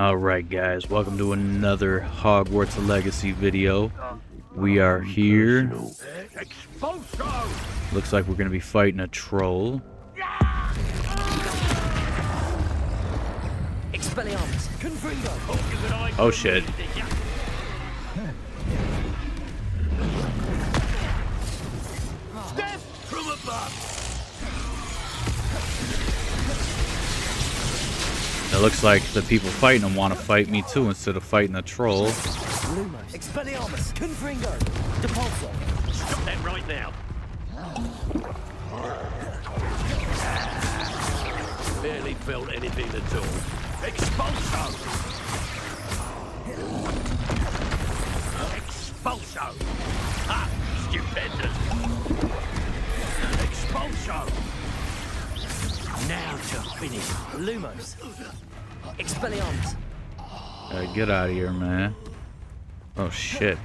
Alright guys, welcome to another Hogwarts Legacy video. We are here. Looks like we're going to be fighting a troll. Oh shit. It looks like the people fighting them want to fight me too instead of fighting the troll. Stop that right now. Barely felt anything at all. Expulso! Expulso! Ah, stupendous! Expulso! Now to finish. Lumos. Expelliarmus. Get out of here, man. Oh shit.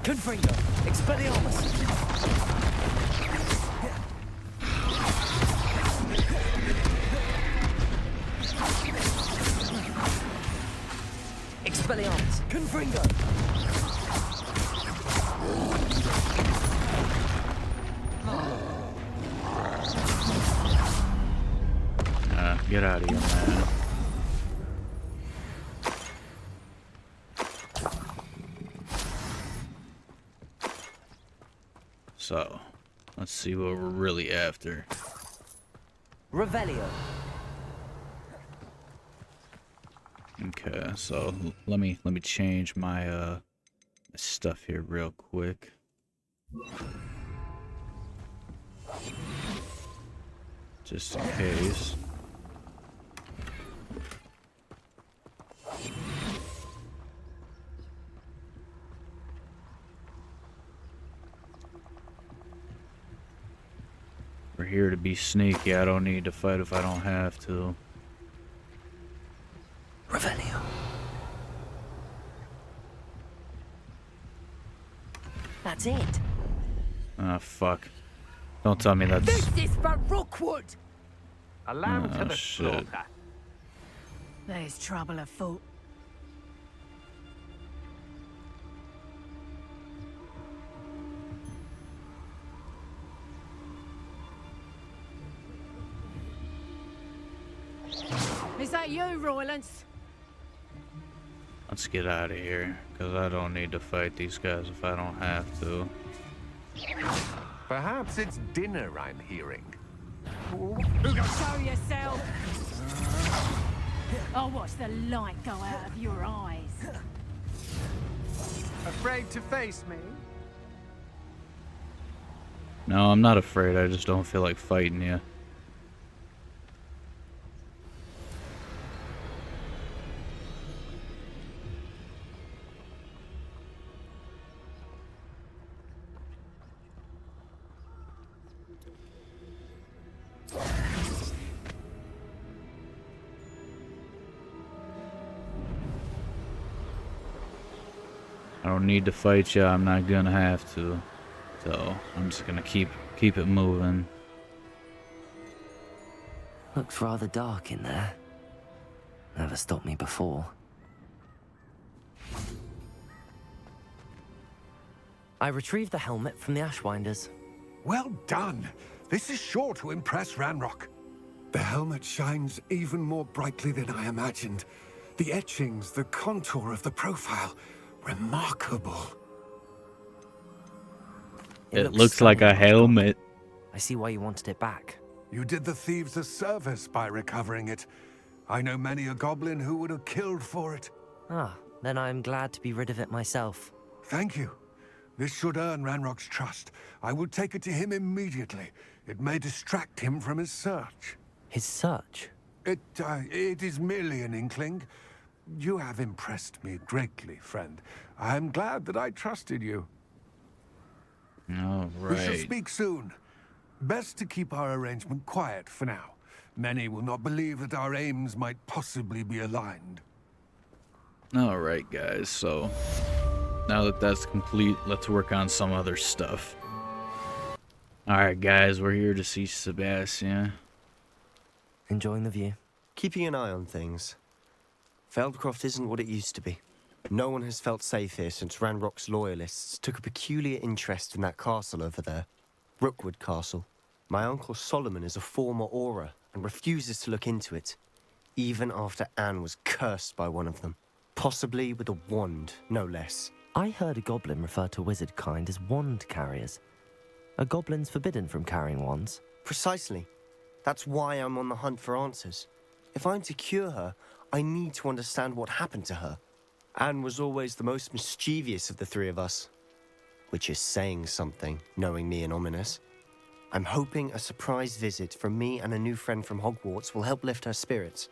Confringo. Expelliarmus. Expelliarmus. Confringo. Get out of here, man. So, let's see what we're really after. Revelio. Okay, so let me change my stuff here real quick. Just in case. We're here to be sneaky. I don't need to fight if I don't have to. Revelio. That's it. Ah, fuck. Don't tell me that's... This is for Rookwood! Allow to the shit. slaughter. There's trouble afoot. Is that you, Roylance? Let's get out of here, because I don't need to fight these guys if I don't have to. Perhaps it's dinner I'm hearing. Show yourself! I'll watch the light go out of your eyes. Afraid to face me? No, I'm not afraid. I just don't feel like fighting you. I don't need to fight you. I'm not gonna have to. So I'm just gonna keep it moving. Looks rather dark in there. Never stopped me before. I retrieved the helmet from the Ashwinders. Well done. This is sure to impress Ranrock. The helmet shines even more brightly than I imagined. The etchings, the contour of the profile, remarkable. It looks like a helmet. I see why you wanted it back. You did the thieves a service by recovering it. I know many a goblin who would have killed for it. Ah, then I'm glad to be rid of it myself. Thank you. This should earn Ranrock's trust. I will take it to him immediately. It may distract him from his search. His search? It is merely an inkling. You have impressed me greatly, friend. I am glad that I trusted you. All We shall right. speak soon. Best to keep our arrangement quiet for now. Many will not believe that our aims might possibly be aligned. All right, guys. So now that that's complete, let's work on some other stuff. All right, guys. We're here to see Sebastian. Enjoying the view? Keeping an eye on things. Feldcroft isn't what it used to be. No one has felt safe here since Ranrock's loyalists took a peculiar interest in that castle over there. Rookwood Castle. My uncle Solomon is a former Auror and refuses to look into it, even after Anne was cursed by one of them. Possibly with a wand, no less. I heard a goblin refer to wizard kind as wand carriers. Are goblins forbidden from carrying wands? Precisely. That's why I'm on the hunt for answers. If I'm to cure her, I need to understand what happened to her. Anne was always the most mischievous of the three of us. Which is saying something, knowing me and Ominous. I'm hoping a surprise visit from me and a new friend from Hogwarts will help lift her spirits.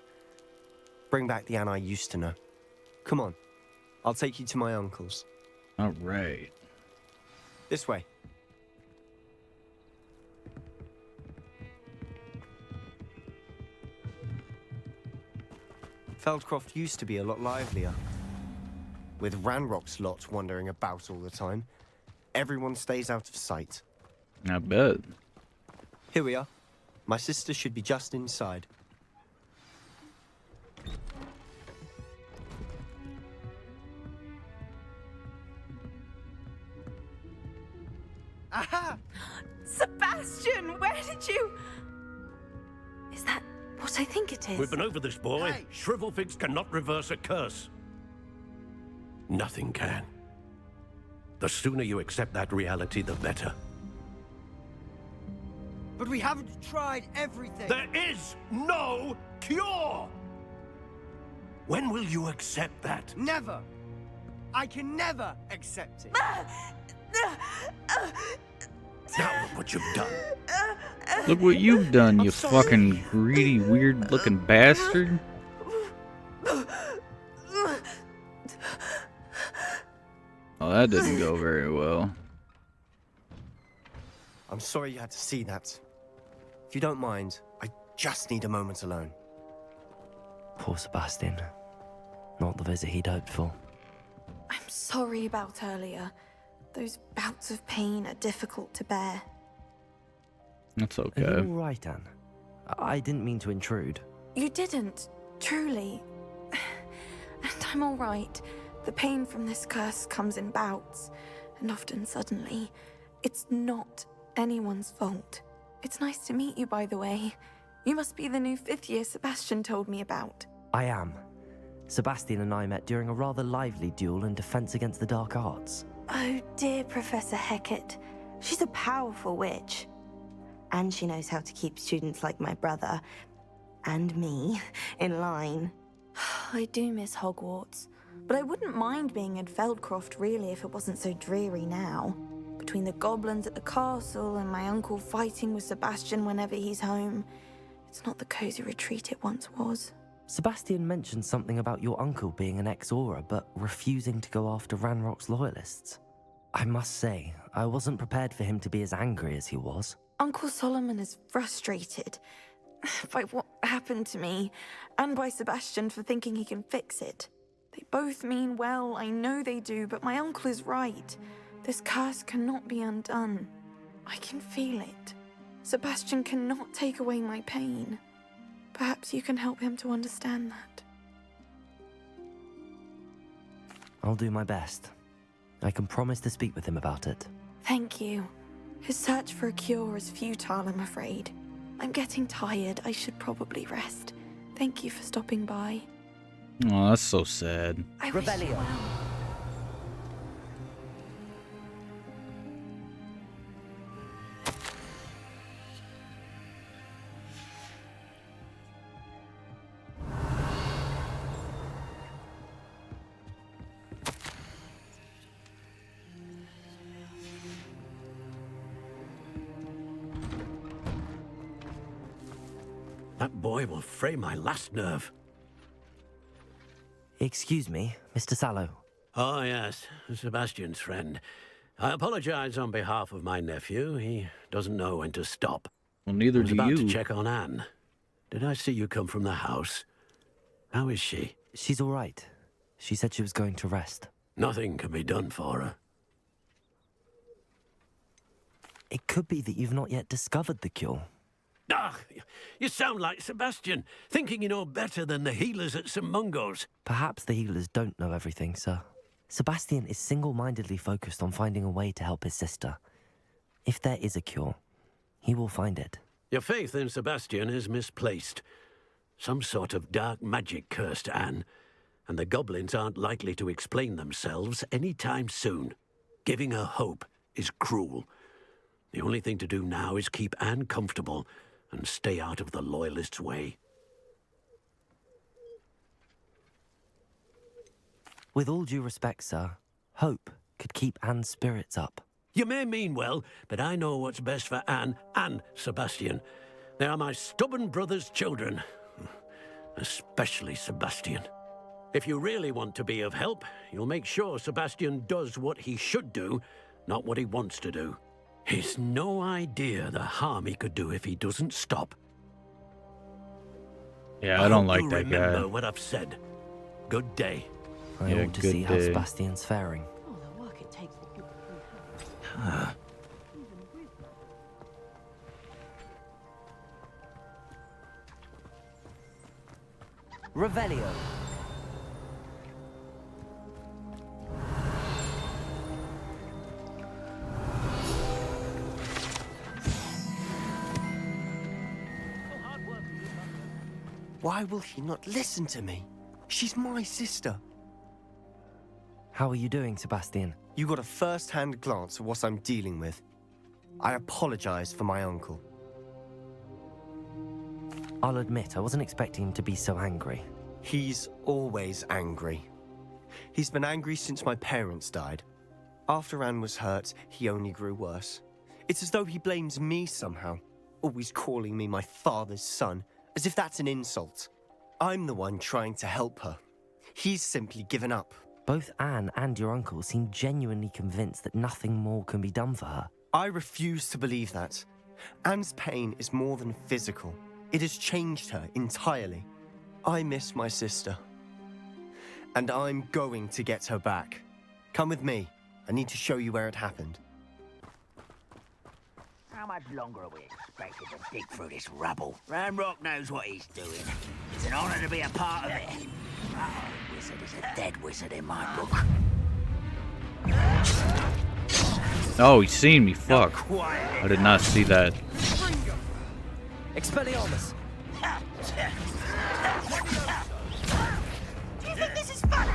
Bring back the Anne I used to know. Come on. I'll take you to my uncle's. All right. This way. Feldcroft used to be a lot livelier. With Ranrock's lot wandering about all the time, everyone stays out of sight. I bet. Here we are. My sister should be just inside. Aha! Sebastian, where did you... Is that what I think it is? We've been over this, boy. Hey. Shrivelfigs cannot reverse a curse. Nothing can. The sooner you accept that reality, the better. But we haven't tried everything. There is no cure! When will you accept that? Never. I can never accept it. Now look what you've done. Look what you've done, you sorry. fucking greedy, weird-looking bastard. Oh, that didn't go very well. I'm sorry you had to see that. If you don't mind, I just need a moment alone. Poor Sebastian. Not the visit he'd hoped for. I'm sorry about earlier. Those bouts of pain are difficult to bear. That's Are you okay. all right, Anne? I didn't mean to intrude. You didn't, truly. And I'm all right. The pain from this curse comes in bouts, and often suddenly. It's not anyone's fault. It's nice to meet you, by the way. You must be the new 5th year Sebastian told me about. I am. Sebastian and I met during a rather lively duel in Defense Against the Dark Arts. Oh, dear Professor Hecat. She's a powerful witch. And she knows how to keep students like my brother, and me, in line. I do miss Hogwarts, but I wouldn't mind being in Feldcroft really if it wasn't so dreary now. Between the goblins at the castle and my uncle fighting with Sebastian whenever he's home, it's not the cozy retreat it once was. Sebastian mentioned something about your uncle being an ex-Auror, but refusing to go after Ranrock's loyalists. I must say, I wasn't prepared for him to be as angry as he was. Uncle Solomon is frustrated by what happened to me, and by Sebastian for thinking he can fix it. They both mean well, I know they do, but my uncle is right. This curse cannot be undone. I can feel it. Sebastian cannot take away my pain. Perhaps you can help him to understand that. I'll do my best. I can promise to speak with him about it. Thank you. His search for a cure is futile, I'm afraid. I'm getting tired. I should probably rest. Thank you for stopping by. Oh, that's so sad. I wish you well. That boy will fray my last nerve. Excuse me, Mr. Sallow. Oh, yes, Sebastian's friend. I apologize on behalf of my nephew. He doesn't know when to stop. Well, I neither was do about to you. check on Anne. Did I see you come from the house? How is she? She's all right. She said she was going to rest. Nothing can be done for her. It could be that you've not yet discovered the cure. Ah, you sound like Sebastian, thinking you know better than the healers at St. Mungo's. Perhaps the healers don't know everything, sir. Sebastian is single-mindedly focused on finding a way to help his sister. If there is a cure, he will find it. Your faith in Sebastian is misplaced. Some sort of dark magic cursed Anne, and the goblins aren't likely to explain themselves any time soon. Giving her hope is cruel. The only thing to do now is keep Anne comfortable and stay out of the Loyalists' way. With all due respect, sir, hope could keep Anne's spirits up. You may mean well, but I know what's best for Anne and Sebastian. They are my stubborn brother's children. Especially Sebastian. If you really want to be of help, you'll make sure Sebastian does what he should do, not what he wants to do. He's no idea the harm he could do if he doesn't stop. Yeah, I don't hope like you that remember guy. what I've said. Good day. I Yeah, ought to good see how day. Sebastian's faring. Oh, the work it takes for people Revelio. Why will he not listen to me? She's my sister. How are you doing, Sebastian? You got a first-hand glance at what I'm dealing with. I apologize for my uncle. I'll admit, I wasn't expecting him to be so angry. He's always angry. He's been angry since my parents died. After Anne was hurt, he only grew worse. It's as though he blames me somehow, always calling me my father's son, as if that's an insult. I'm the one trying to help her. He's simply given up. Both Anne and your uncle seem genuinely convinced that nothing more can be done for her. I refuse to believe that. Anne's pain is more than physical. It has changed her entirely. I miss my sister. And I'm going to get her back. Come with me. I need to show you where it happened. How much longer are we expected to dig through this rubble? Ranrock knows what he's doing. It's an honor to be a part of it. Oh, wizard is a dead wizard in my book. Oh, he's seen me. Fuck. I did not see that. Expelliarmus! Do you think this is funny?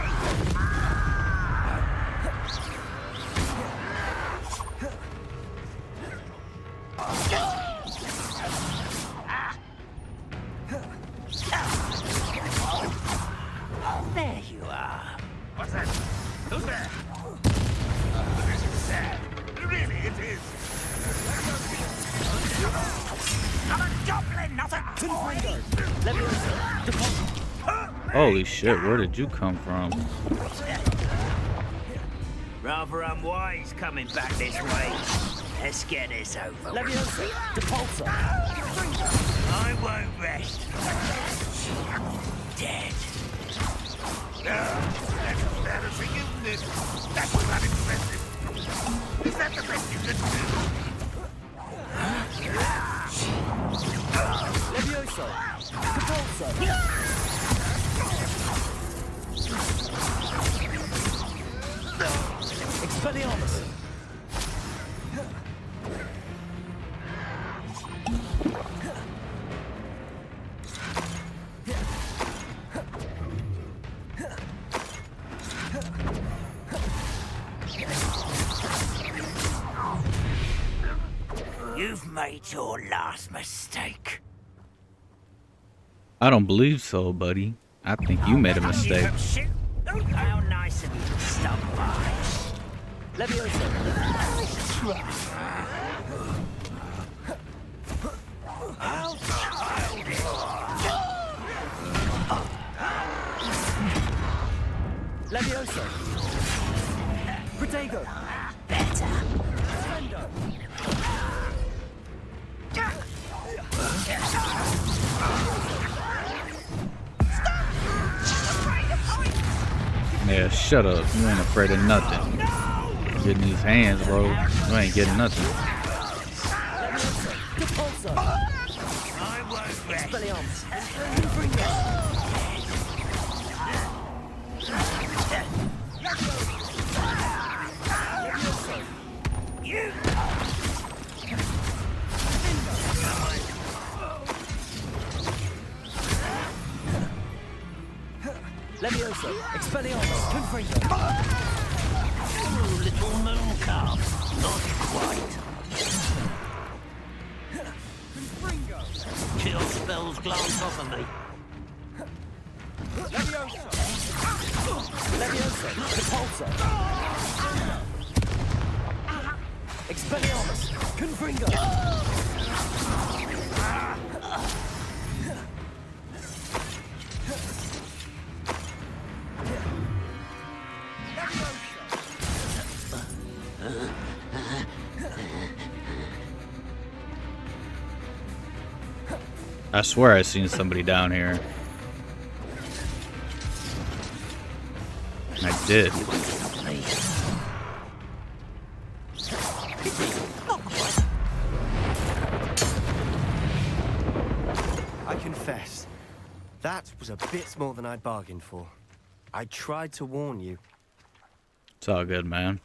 There you are. What's that? Who's there? This is sad. Really, it is. I'm a goblin, not a toy! Holy shit, where did you come from? Rather unwise coming back this way. Let's get this over with. Leviosa! Depulso! I won't rest. Dead. That's embarrassing, isn't it? That was unimpressive. Is that the best you could do? Leviosa! Depulso! Expelliarmus! You've made your last mistake. I don't believe so, buddy. I think you made a mistake. How nice of you to stop by. Leviosa! How childish. Leviosa! Protego! Better. Yeah, shut up. You ain't afraid of nothing. Getting these hands, bro. You ain't getting nothing. Expelliarmus! Confringo! Ooh, little moon calf. Not quite. Chill spells glance off of me. Leviosa! Leviosa! Repulsor! Expelliarmus! Confringo! I swear I seen somebody down here. I did. I confess, that was a bit more than I'd bargained for. I tried to warn you. It's all good, man.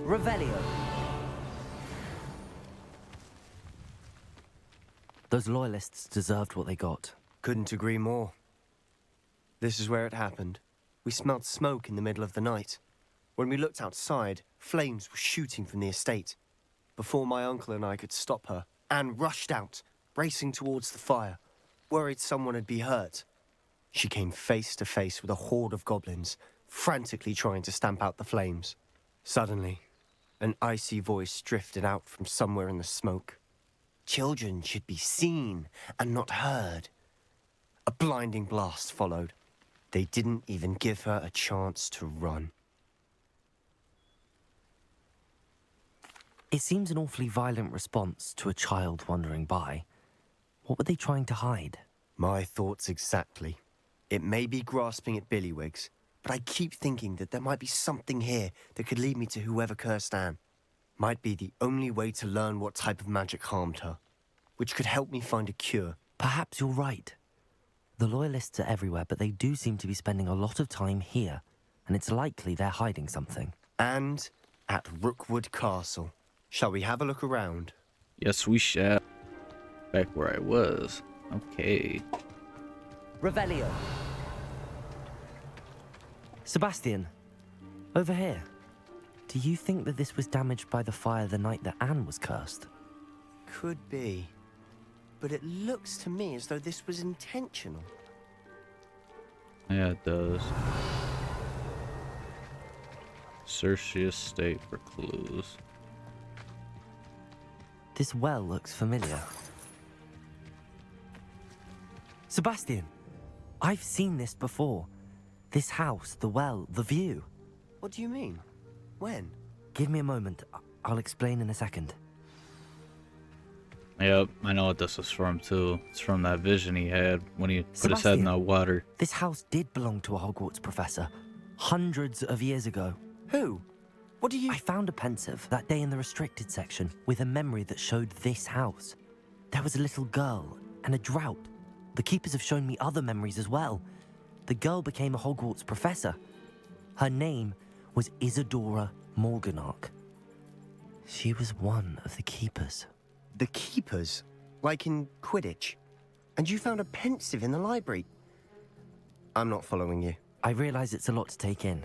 Revelio. Those loyalists deserved what they got. Couldn't agree more. This is where it happened. We smelled smoke in the middle of the night. When we looked outside, flames were shooting from the estate. Before my uncle and I could stop her, Anne rushed out, racing towards the fire, worried someone had been hurt. She came face to face with a horde of goblins, frantically trying to stamp out the flames. Suddenly, an icy voice drifted out from somewhere in the smoke. Children should be seen and not heard. A blinding blast followed. They didn't even give her a chance to run. It seems an awfully violent response to a child wandering by. What were they trying to hide? My thoughts exactly. It may be grasping at Billywigs, but I keep thinking that there might be something here that could lead me to whoever cursed Anne. Might be the only way to learn what type of magic harmed her, which could help me find a cure. Perhaps you're right. The Loyalists are everywhere, but they do seem to be spending a lot of time here, and it's likely they're hiding something. And at Rookwood Castle. Shall we have a look around? Yes, we shall. Back where I was. Okay. Revelio. Sebastian, over here. Do you think that this was damaged by the fire the night that Anne was cursed? Could be. But it looks to me as though this was intentional. Yeah, it does. Search the estate for clues. This well looks familiar. Sebastian, I've seen this before. This house, the well, the view. What do you mean? When? Give me a moment. I'll explain in a second. Yep, I know what this is from too. It's from that vision he had when he put his head in Sebastian, the water. This house did belong to a Hogwarts professor, hundreds of years ago. Who? What do you... I found a pensive that day in the restricted section with a memory that showed this house. There was a little girl and a drought. The keepers have shown me other memories as well. The girl became a Hogwarts professor. Her name was Isadora Morganach. She was one of the keepers. The keepers? Like in Quidditch? And you found a pensive in the library? I'm not following you. I realize it's a lot to take in.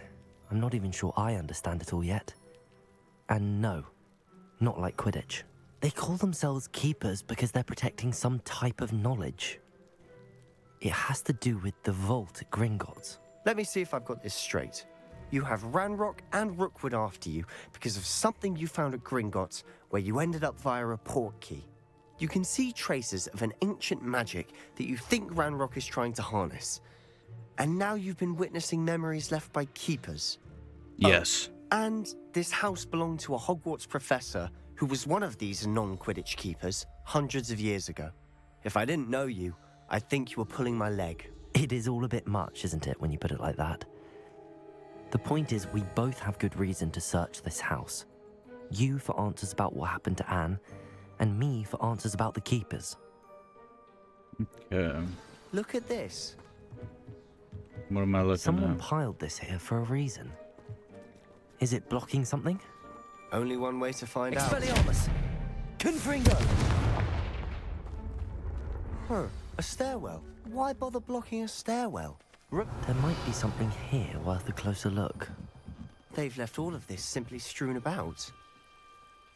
I'm not even sure I understand it all yet. And no, not like Quidditch. They call themselves keepers because they're protecting some type of knowledge. It has to do with the vault at Gringotts. Let me see if I've got this straight. You have Ranrock and Rookwood after you because of something you found at Gringotts where you ended up via a port key. You can see traces of an ancient magic that you think Ranrock is trying to harness. And now you've been witnessing memories left by keepers. Yes. Oh, and this house belonged to a Hogwarts professor who was one of these non-Quidditch keepers hundreds of years ago. If I didn't know you, I'd think you were pulling my leg. It is all a bit much, isn't it, when you put it like that? The point is, we both have good reason to search this house. You for answers about what happened to Anne, and me for answers about the keepers. Okay. Look at this. What am I looking Someone at? piled this here for a reason. Is it blocking something? Only one way to find out. Expelliarmus! Confringo! Huh, a stairwell. Why bother blocking a stairwell? There might be something here worth a closer look. They've left all of this simply strewn about.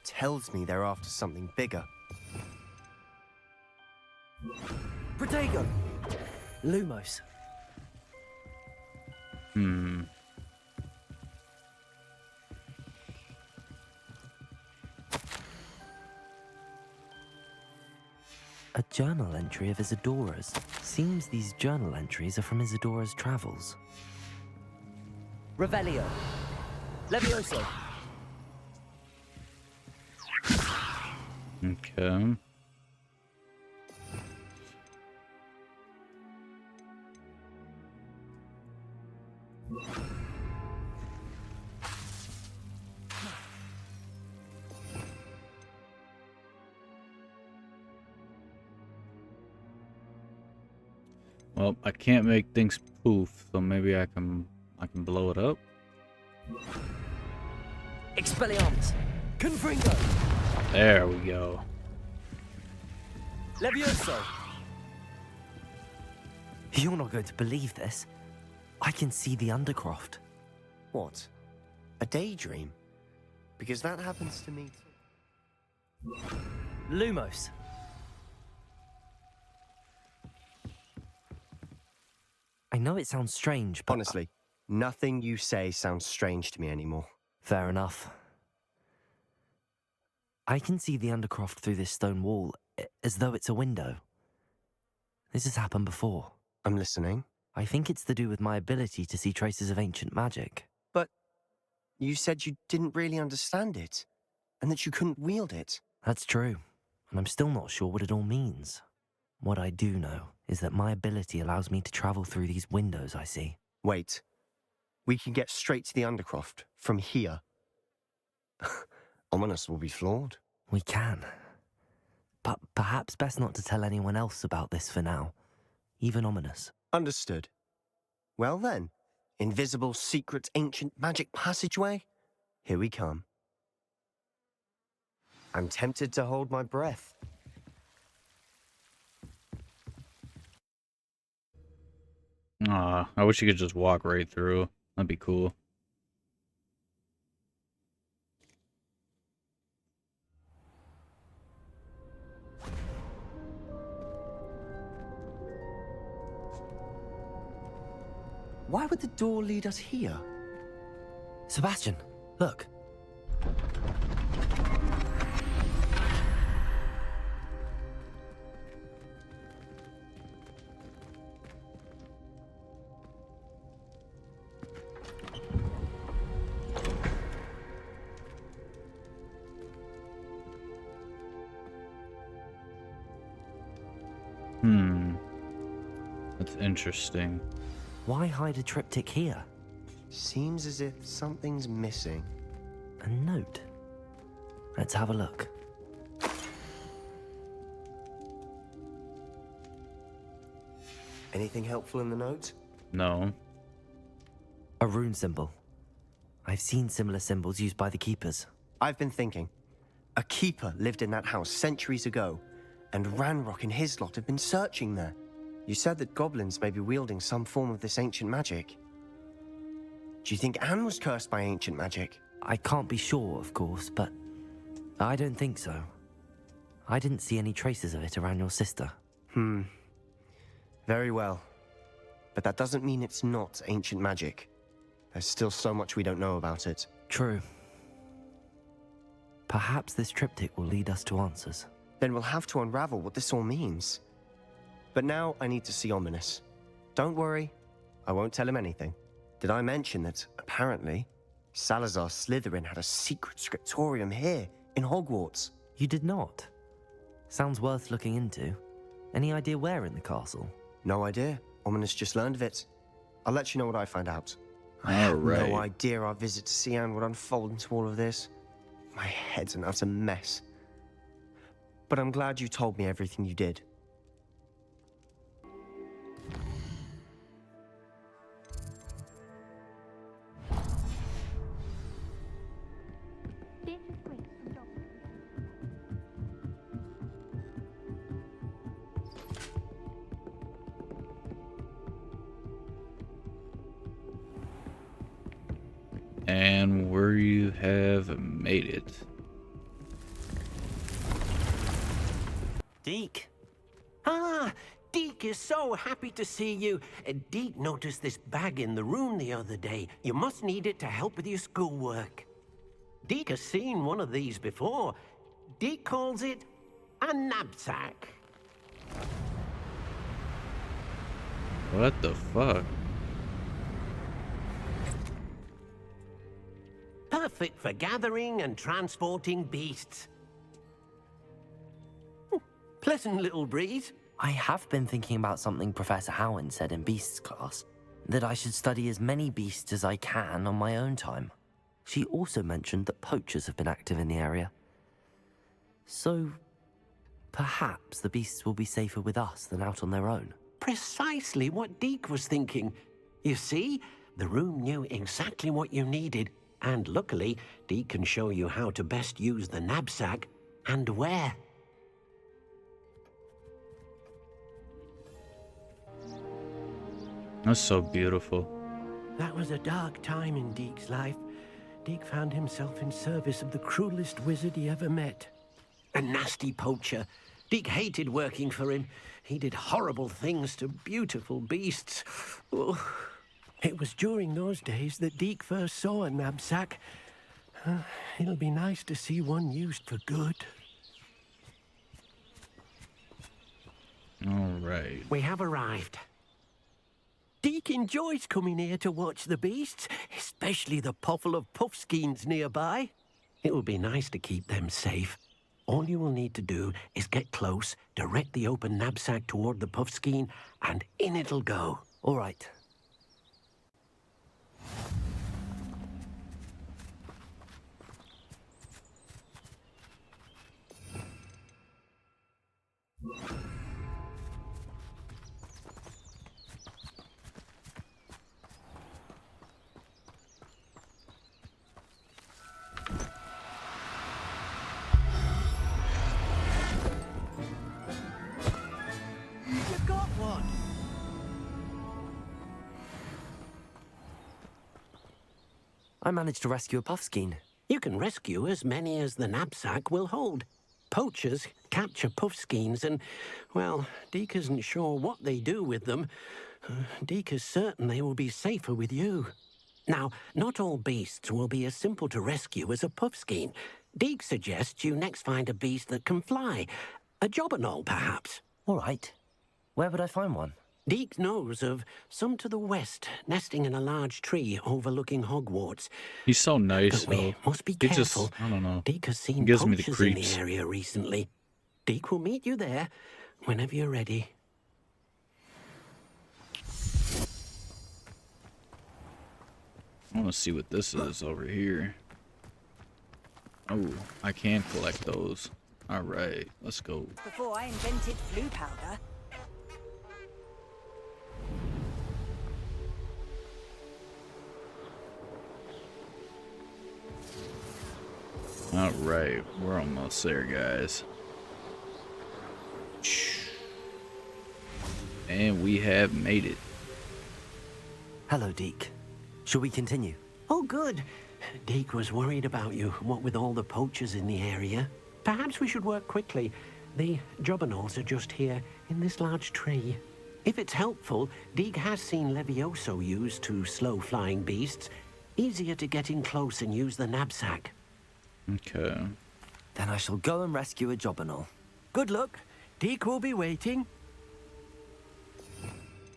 Tells me they're after something bigger. Protego! Lumos. A journal entry of Isadora's. Seems these journal entries are from Isadora's travels. Revelio. Levioso. Okay. Well, I can't make things poof, so maybe I can blow it up. Expelliarmus. Confringo. There we go. Levioso. You're not going to believe this. I can see the Undercroft. What? A daydream? Because that happens to me too. Lumos. I know it sounds strange, but... Honestly, nothing you say sounds strange to me anymore. Fair enough. I can see the Undercroft through this stone wall, as though it's a window. This has happened before. I'm listening. I think it's to do with my ability to see traces of ancient magic. But you said you didn't really understand it, and that you couldn't wield it. That's true, and I'm still not sure what it all means. What I do know is that my ability allows me to travel through these windows I see. Wait. We can get straight to the Undercroft from here. Ominous will be floored. We can. But perhaps best not to tell anyone else about this for now. Even Ominous. Understood. Well then, invisible, secret, ancient magic passageway? Here we come. I'm tempted to hold my breath. I wish you could just walk right through. That'd be cool. Why would the door lead us here? Sebastian, look. That's interesting. Why hide a triptych here? Seems as if something's missing. A note. Let's have a look. Anything helpful in the note? No. A rune symbol. I've seen similar symbols used by the keepers. I've been thinking. A keeper lived in that house centuries ago, and Ranrock and his lot have been searching there. You said that goblins may be wielding some form of this ancient magic. Do you think Anne was cursed by ancient magic? I can't be sure, of course, but I don't think so. I didn't see any traces of it around your sister. Very well. But that doesn't mean it's not ancient magic. There's still so much we don't know about it. True. Perhaps this triptych will lead us to answers. Then we'll have to unravel what this all means. But now I need to see Ominous. Don't worry, I won't tell him anything. Did I mention that, apparently, Salazar Slytherin had a secret scriptorium here in Hogwarts? You did not? Sounds worth looking into. Any idea where in the castle? No idea. Ominous just learned of it. I'll let you know what I find out. I All had right. no idea our visit to see Anne would unfold into all of this. My head's an utter mess. But I'm glad you told me everything you did. where you have made it. Deke. Ah, Deke is so happy to see you. Deke noticed this bag in the room the other day. You must need it to help with your schoolwork. Deke has seen one of these before. Deke calls it a knapsack. What the fuck? Perfect for gathering and transporting beasts. Pleasant little breeze. I have been thinking about something Professor Howard said in Beasts class, that I should study as many beasts as I can on my own time. She also mentioned that poachers have been active in the area. So, perhaps the beasts will be safer with us than out on their own. Precisely what Deke was thinking. You see, the room knew exactly what you needed, and luckily, Deke can show you how to best use the knapsack and where. That's so beautiful. That was a dark time in Deke's life. Deke found himself in service of the cruelest wizard he ever met. A nasty poacher. Deke hated working for him. He did horrible things to beautiful beasts. Oh. It was during those days that Deke first saw a knapsack. It'll be nice to see one used for good. All right. We have arrived. Deke enjoys coming here to watch the beasts, especially the potful of puffskeins nearby. It will be nice to keep them safe. All you will need to do is get close, direct the open knapsack toward the puffskein, and in it'll go. All right. You got one! I managed to rescue a puffskein. You can rescue as many as the knapsack will hold. Poachers capture puffskeins and, well, Deke isn't sure what they do with them. Deke is certain they will be safer with you. Now, not all beasts will be as simple to rescue as a puffskein. Deke suggests you next find a beast that can fly. A jobberknoll, perhaps. All right. Where would I find one? Deke knows of some to the west, nesting in a large tree overlooking Hogwarts. He's so nice, But we though. must be He careful. just, I don't know. Deke has seen Gives me the poachers in creeps. the area recently. Deke will meet you there whenever you're ready. I want to see what this is over here. Oh, I can collect those. All right, let's go. Before I invented flu powder. All right, we're almost there, guys. And we have made it. Hello, Deke. Shall we continue? Oh, good. Deke was worried about you, what with all the poachers in the area. Perhaps we should work quickly. The jobberknolls are just here, in this large tree. If it's helpful, Deke has seen Levioso used to slow flying beasts. Easier to get in close and use the knapsack. Okay. Then I shall go and rescue a jobberknoll. Good luck. Deke will be waiting.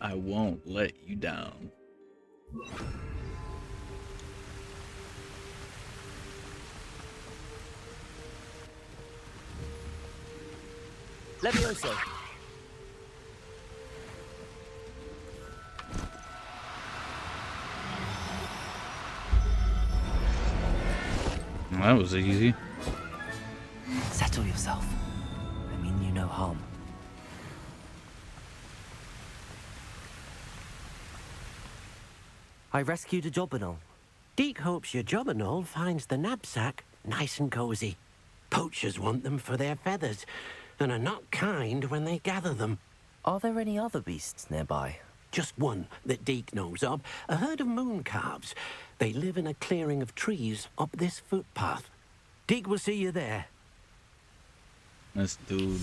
I won't let you down. Levioso. Well, that was easy. Settle yourself. I mean you no harm. I rescued a jobberknoll. Deke hopes your jobberknoll finds the knapsack nice and cozy. Poachers want them for their feathers, and are not kind when they gather them. Are there any other beasts nearby? just one that Deke knows of, a herd of moon calves. They live in a clearing of trees up this footpath. Deke will see you there. This dude.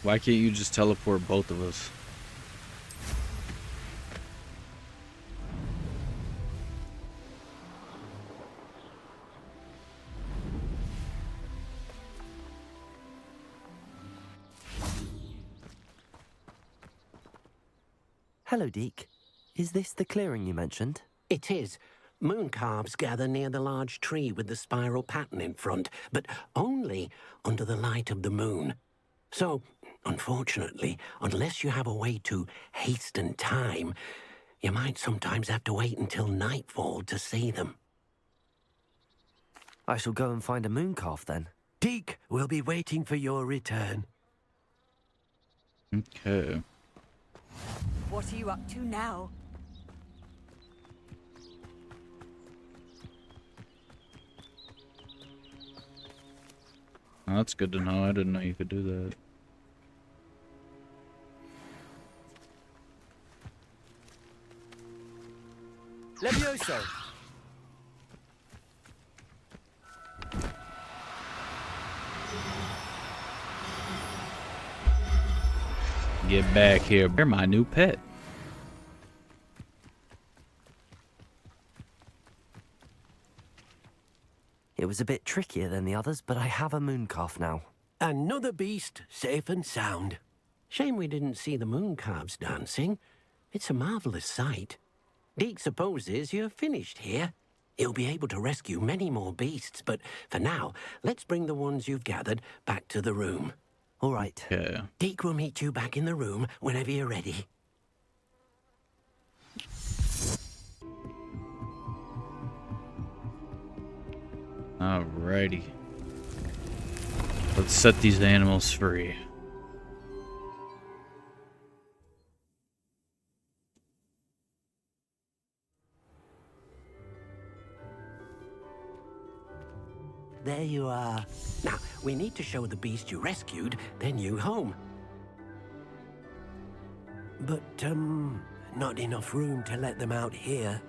Why can't you just teleport both of us? Hello, Deke. Is this the clearing you mentioned? It is. Moon calves gather near the large tree with the spiral pattern in front, but only under the light of the moon. So, unfortunately, unless you have a way to hasten time, you might sometimes have to wait until nightfall to see them. I shall go and find a moon calf then. Deke will be waiting for your return. Okay. What are you up to now? Oh, that's good to know. I didn't know you could do that. Levioso. Get back here. You're my new pet. It was a bit trickier than the others, but I have a moon calf now. Another beast, safe and sound. Shame we didn't see the moon calves dancing. It's a marvelous sight. Deke supposes you're finished here. He'll be able to rescue many more beasts, but for now, let's bring the ones you've gathered back to the room. All right. Okay. Deke will meet you back in the room whenever you're ready. Alrighty. Let's set these animals free. There you are. Now, we need to show the beast you rescued their new home. But, not enough room to let them out here.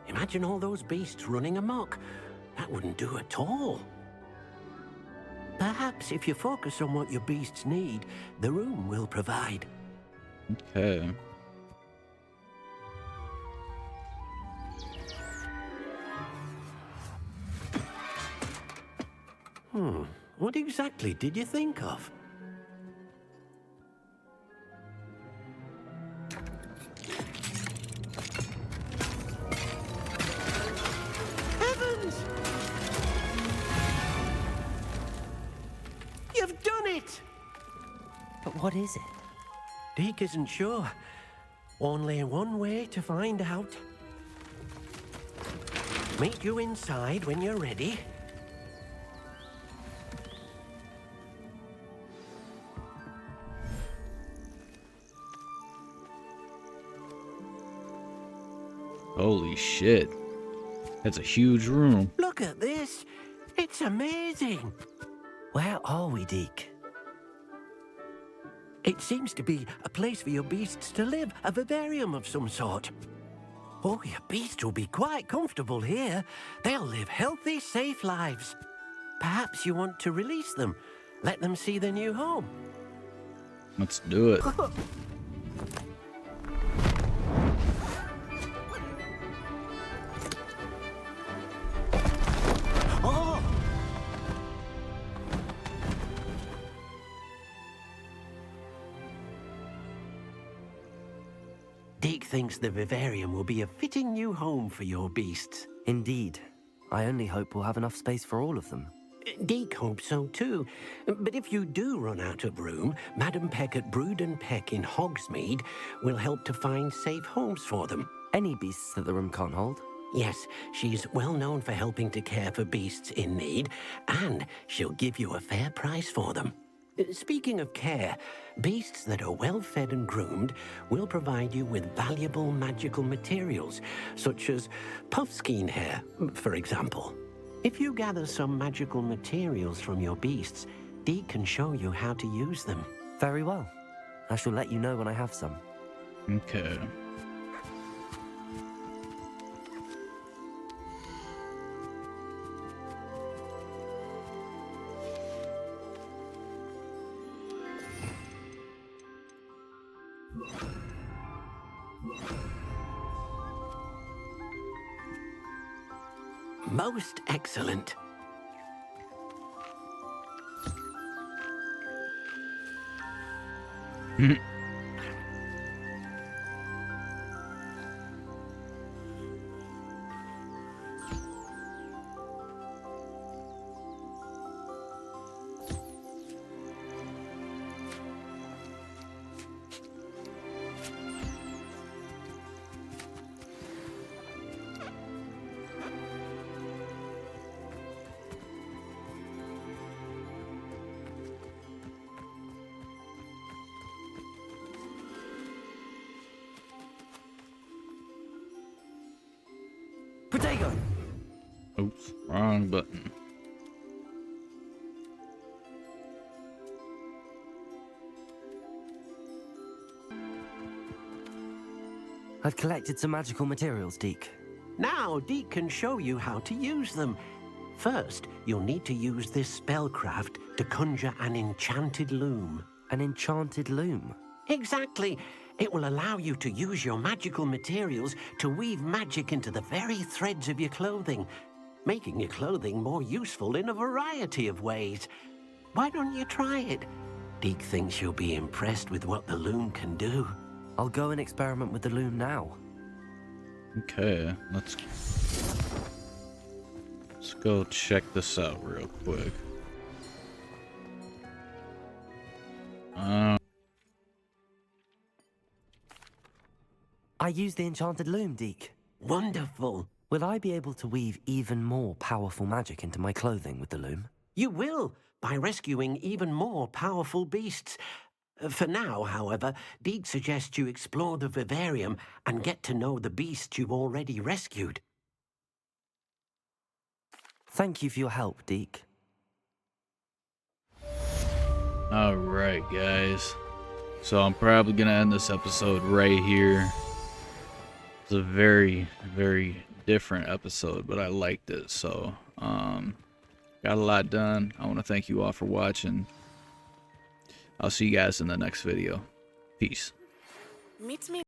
Imagine all those beasts running amok. That wouldn't do at all. Perhaps if you focus on what your beasts need, the room will provide. Okay. What exactly did you think of? Heavens! You've done it! But what is it? Deke isn't sure. Only one way to find out. Meet you inside when you're ready. Holy shit. That's a huge room. Look at this. It's amazing. Where are we, Deke? It seems to be a place for your beasts to live, a vivarium of some sort. Oh, your beasts will be quite comfortable here. They'll live healthy, safe lives. Perhaps you want to release them. Let them see their new home. Let's do it. Deke thinks the vivarium will be a fitting new home for your beasts. Indeed. I only hope we'll have enough space for all of them. Deke hopes so too. But if you do run out of room, Madam Peck at Brood and Peck in Hogsmeade will help to find safe homes for them. Any beasts that the room can't hold? Yes, she's well known for helping to care for beasts in need, and she'll give you a fair price for them. Speaking of care, beasts that are well fed and groomed will provide you with valuable magical materials, such as puffskein hair, for example. If you gather some magical materials from your beasts, Deke can show you how to use them. Very well. I shall let you know when I have some. Okay. Most excellent. Potato! Oops, wrong button. I've collected some magical materials, Deke. Now, Deke can show you how to use them. First, you'll need to use this spellcraft to conjure an enchanted loom. An enchanted loom? Exactly. It will allow you to use your magical materials to weave magic into the very threads of your clothing, making your clothing more useful in a variety of ways. Why don't you try it? Deke thinks you'll be impressed with what the loom can do. I'll go and experiment with the loom now. Okay, let's go check this out real quick. I used the enchanted loom, Deke. Wonderful. Will I be able to weave even more powerful magic into my clothing with the loom? You will, by rescuing even more powerful beasts. For now, however, Deke suggests you explore the vivarium and get to know the beasts you've already rescued. Thank you for your help, Deke. Alright, guys. So I'm probably gonna end this episode right here. It's a very, very different episode, but I liked it. So, got a lot done. I want to thank you all for watching. I'll see you guys in the next video. Peace. Meet me.